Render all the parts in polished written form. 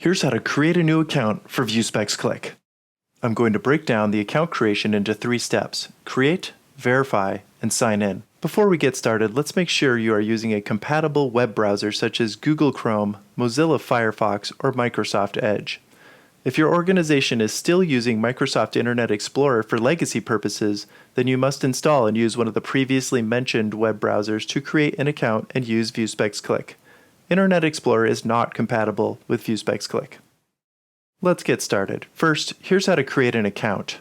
Here's how to create a new account for VuSpex CLICK. I'm going to break down the account creation into 3 steps: create, verify, and sign in. Before we get started, let's make sure you are using a compatible web browser such as Google Chrome, Mozilla Firefox, or Microsoft Edge. If your organization is still using Microsoft Internet Explorer for legacy purposes, then you must install and use one of the previously mentioned web browsers to create an account and use VuSpex CLICK. Internet Explorer is not compatible with VuSpex CLICK. Let's get started. First, here's how to create an account.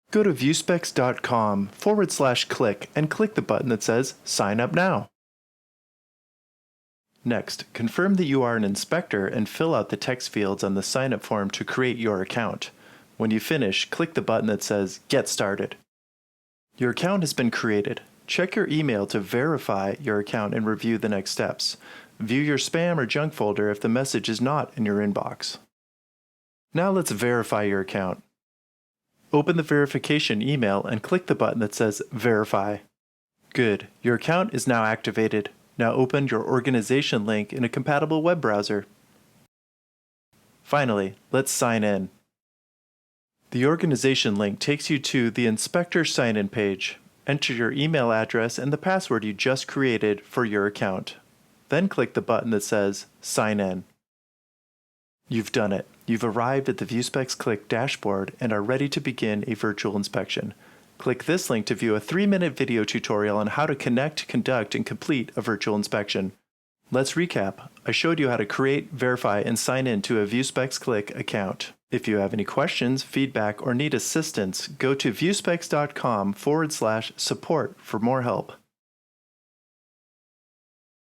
Go to VuSpex.com/click and click the button that says Sign Up Now. Next, confirm that you are an inspector and fill out the text fields on the sign-up form to create your account. When you finish, click the button that says Get Started. Your account has been created. Check your email to verify your account and review the next steps. View your spam or junk folder if the message is not in your inbox. Now let's verify your account. Open the verification email and click the button that says Verify. Good, your account is now activated. Now open your organization link in a compatible web browser. Finally, let's sign in. The organization link takes you to the Inspector Sign-In page. Enter your email address and the password you just created for your account. Then click the button that says Sign In. You've done it. You've arrived at the VuSpex CLICK dashboard and are ready to begin a virtual inspection. Click this link to view a 3-minute video tutorial on how to connect, conduct, and complete a virtual inspection. Let's recap. I showed you how to create, verify, and sign in to a VuSpex CLICK account. If you have any questions, feedback, or need assistance, go to VuSpex.com/support for more help.